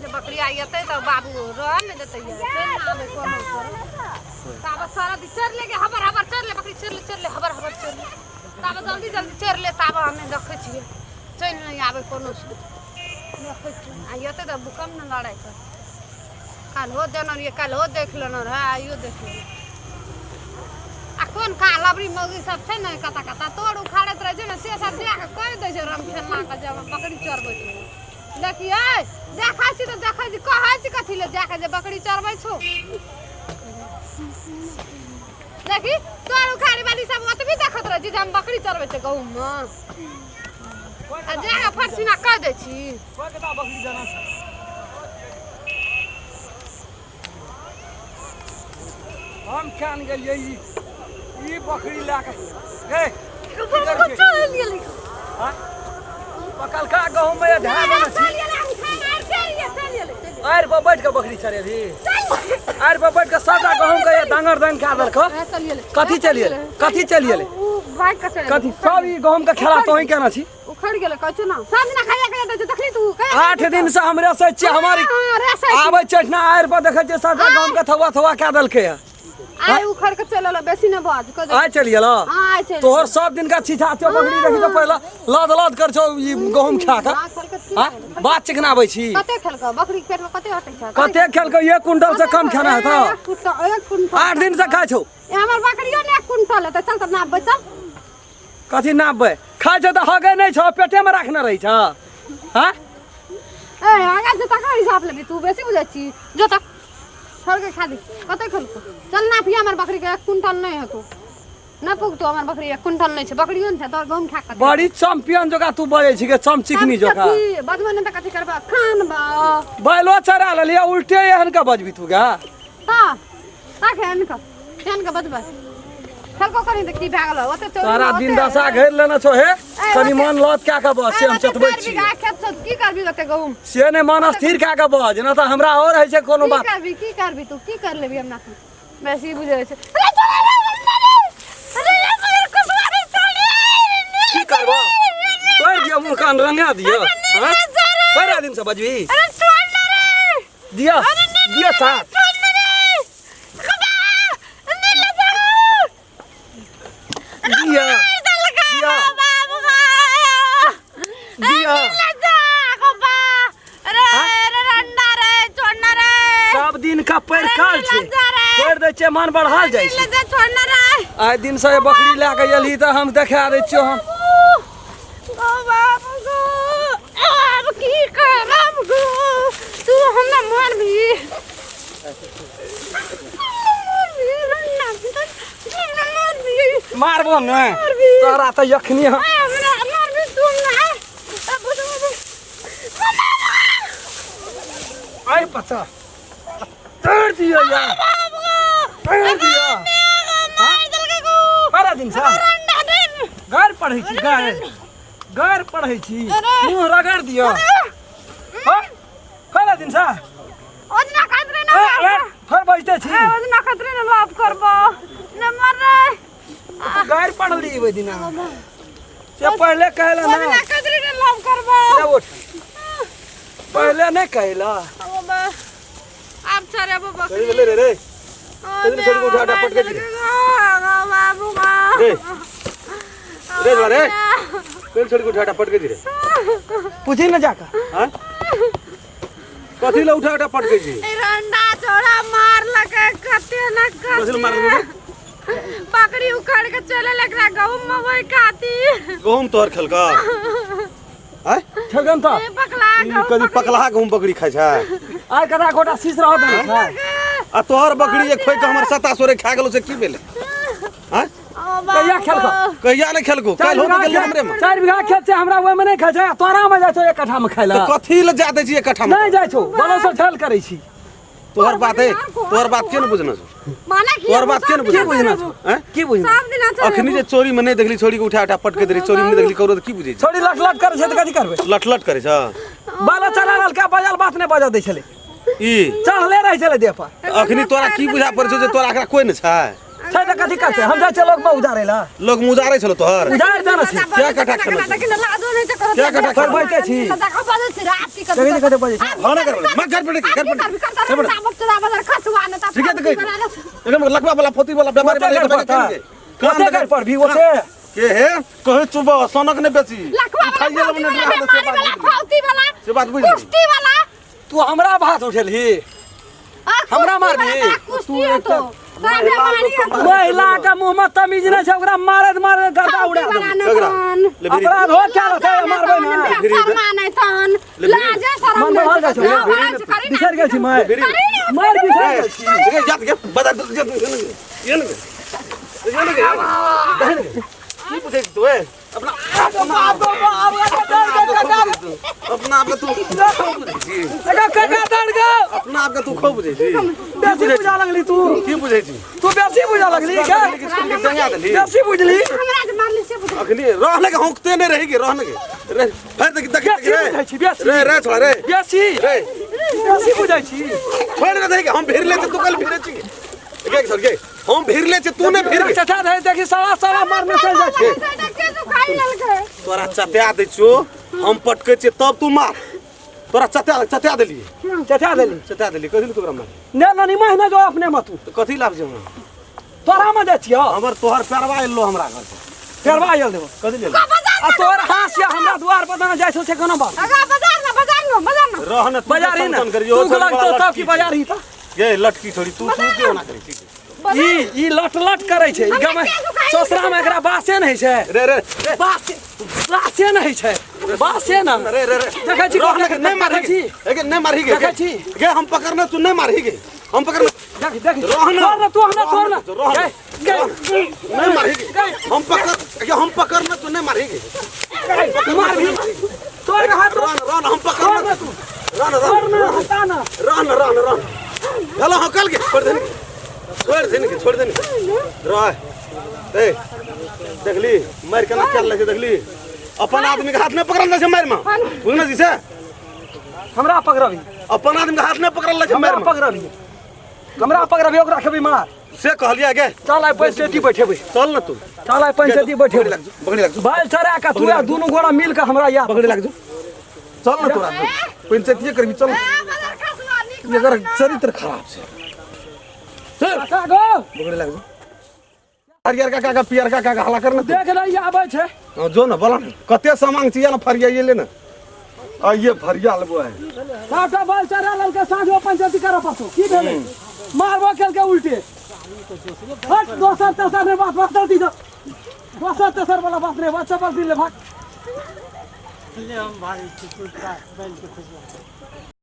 जे बकरी आई अते तो बाबू रह न देते है ट्रेन ना आवे कोनो पर ताबा सारा दिन चर लेके हबर हबर चर ले बकरी चर ले हबर हबर चर ले ताबा जल्दी जल्दी चर ले ताबा हमें रखे छिए चैन नहीं आवे कोनो से रखे छिए आई अते तो बुकम न लड़ाई कर काल हो देना ये काल हो देख लेना रे आइयो देख ले आ कोन का लबरी मौगी सब छै न कता कता तोड़ उखाड़त रह जे न से सब दे के कह दे जे रम खेलना के जब बकरी चरबै छी देखिए देखा छी तो देखै छी कहै छी कथि ले जाके जे बकरी चरबै छौ देखी तोड़ उखाड़ी वाली सब ओतबी देखत रह जे हम बकरी चरबै छै गहूम में आ जाके फरसीना कह दे छी कोइ कता बकरी जाना छै हम खान गेलिए ई बकरी लाके ए चल गेली हां पकल का गहूम में धा देना छी आर पर बैठ के बकरी चरेली आर पर बैठ के सादा गहूम के डांगर दंग का दल कथि चलिए बाइक का चले कथि सब ई गहूम के खेला तो ही केना छी उखड़ गेले कहू ना साँझ ना खाया के दे देखली तू 8 दिन से हमरे से छी हमारी आबै चटना आर पर देखे जे सादा गहूम के थवा का दल के आई उखड़ के चलल बेसी न बाज क आई चलिए ल आई चल तोहर सब दिन का छिछाते बकरी देखि तो पहला लद कर छौ ई गहूम खा के हां बात चिकनाबै छी कते खेल के बकरी के पेट में कते हटै छ कते खेल के 1 क्विंटल से कम खाना है त 1 क्विंटल 8 दिन से खाइ छौ ए हमर बकरियो ने 1 क्विंटल है त चल त नाप बचल कथि नापबै खाइ छ त हगे नै छ पेटे में राखने रही छ हां ए आगा जे तक हिसाब लेबी तू बेसी बुझै छी जो तक छोड़ के खा दी कते खेल चल ना पिया हमर बकरी के 1 क्विंटल नहीं है तू ना पुग तो हमर बकरी 1 क्विंटल नहीं छै बकरियो न छै तोर गहूम खा के बड़ी चैंपियन जका तू बजे छी के चमचिकनी जका बदमन त कथि करबा खान बा बैलो चरा ले उल्टे एहन का बजबी तू गा ता खेन का बजबा चल को करी त की भा गेल ओते सारा दिन दशा घेर लेना छो हे कनी मन लत का के बस से हम चतबै छी की करबी ओते गहूम से ने मन स्थिर का के बज ना त हमरा और है छै कोनो बात की करबी तू की कर लेबी हमरा वैसे बुझै छै की करबो तोड़ दियो मुंह कान रंगा दियो हां बड़ा दिन से बजबी अरे छोड़ ना रे दियो साथ सब दिन का पैर काल छे छोड़ दे छे मन बढ़ाल जाय छे छोड़ना रे आइ दिन से बकरी ला के एली त हम देखा दे छियो हम ओ बाबू गो अब की करब गो तू हमरा मार भी मारबो न तोरा त यखनी हमरा मार भी तुम ना आई पता तोड़ दियो यार तोड़ दियो मार दल के को बड़ा दिन सा घर पढ़ै छी घर पढ़ै छी मुंह रगड़ दियो हां बड़ा दिन सा ओजना खतरे ना फर बजते छी ओजना खतरे ना माफ करबो न मर रे घर पढ़ ली ओइ दिना से पहले कहला ना ओजना खतरे ना माफ करबो पहले नहीं कहला अब चरे बाबा ले रे तेरे छोड़ को उठा पट के बाबू रे रे तेरे छोड़ को उठा पट के रे पूछी ना जाका हां कथि ला उठा पट के जी रंडा छोड़ा मार लगे कते ना कथि मार पकड़ी उखाड़ के चले लगरा गहूम में वही खाती गहूम तोहर खलका आय ठगन त कदी पकला गहूम बकरी खाय छै आय कदा गोटा शीश रह दे छै आ तोहर बकरी जे खोइ के हमर सता सोरे खा गेलो से की भेले हां कहिया खेलको नहीं खेलको काल हो गेल हमरे में 4 बीघा खेत छै हमरा ओय में नहीं खाय छै तोरा में जाय छौ एक कट्ठा में खायला कथि ल जाते छी एक कट्ठा में नहीं जाय छौ बोलो से ठल करै छी तोहर बात है तोहर बात के न बुझना छ माने की तोहर बात के न बुझना छ हैं की बुझना सब दिन अच्छा अखनी जे चोरी में नहीं देखली छोड़ी के उठा पट के देरी चोरी में देखली करो त की बुझै छोड़ी लट करे छै त कथि करबे लट करे छ बाला चला रहल का बजल बात नहीं बजा दै छले ई चढ़ले रह छले देह पर अखनी तोरा की बुझा पड़ छ जे तोरा एकरा कोई न छै छै त कथी करते हम जा चलो लोग उजारेला लोग मुजारे छलो तोहर उजार देना छी क्या कटा खलो क्या कटा पर बैठे छी कभी कते बजे हां ना कर मत घर पड़े ठीक है तो कह एकदम लकवा वाला फोती वाला बीमारी वाला कते कर पर भी ओते के है कहे सुबह सोनक ने बेची खाइए से बात बुझ तू हमरा बात उठेलही हमरा मारबी तू तो महिला का मुंह में तमीज नहीं है ओकरा मारे मारे गर्दा उड़ा अपराध हो क्या रहते मारबे ना फरमाने तन लाजे शरम मन भर गए छो बिसर गए छी मार बिसर ठीक जात के बता ये न की पूछे तू है अपना अपना आप तू अपना आप तू खूब बुझे छी बेसी बुझा लगली तू की बुझे छी तू बेसी बुझा लगली क्या बेसी बुझली हमरा के मारली से बुझ अखनी रहने के होंकते नहीं रहेगी रहने के रे फिर देख रे रे छोड़ रे बेसी बुझाई छी छोड़ के देख हम फिर लेते तू कल फिरे छी के सर के हम फिर ले तूने फिर चटा दे देखी साला मारने चल जाय छी के तू खाई ललके तोरा चटा दे छो हम पटके छे तब तू मार तोरा चटा देली चटा देली कथि तोरा मार ने ननी महीना जो अपने मत तो कथि लाभ जे तोरा में दे छियो हमर तोहर पेरवा एलो हमरा घर से पेरवा आयल देबो कथि ले आ तोर हासिया हमरा द्वार पर ना जाय छो से कोनो बात अगा बाजार ना रहन बाजार ही ना तू गलत तो तब की बाजार ही था ये लटकी छोड़ी तू क्यों ना करी ठीक ई लट करे छै ई गम ससुरा में एकरा बासे नहीं छै रे बासे नहीं छै बासे ना रे देखै छी नहीं मारही छी एके नहीं मारही गे देखै छी गे हम पकड़ने तू नहीं मारही गे हम पकड़ने देख रहना तू हमरा छोड़ ना नहीं मारही गे हम पकड़ने तू नहीं मारही गे मार भी तोर हाथ रन हम पकड़ने तू रन हटा ना रन हेलो हकल के छोड़ दे रह ए देखली मार केना चल ले देखली अपन आदमी के हाथ में पकड़ल ले मार में बुझना जी से हमरा पकड़बी अपन आदमी के हाथ में पकड़ल ले मार में हमरा पकड़बी ओकरा खेबी मार से कहलिया गे चल आइ पंचायती बैठेबे चल न तू चल आइ पंचायती बैठेबे बगड़ी लग बाल चरा का तू दोनों गोड़ा मिल के हमरा या बगड़ी लग चल न तोरा पंचायती करबी चल अगर चरित्र खराब से चल का गो बगड़ी लग हरियर का पियर का हला कर न देख रही आबै छै जो न बोला कते सामान चाहिए ना फरियाइए ले ना आ ये फरिया लेबो है साटा बाल चरा ललके साँझो पंचायती करऽ पड़तो की भेलै मारबो केल के उल्टे हट दोसर तेसर ने बात बता दी दोसर तेसर वाला बात रे बच्चा बस दिले भाग ले हम भाई कुछ बैल के खुश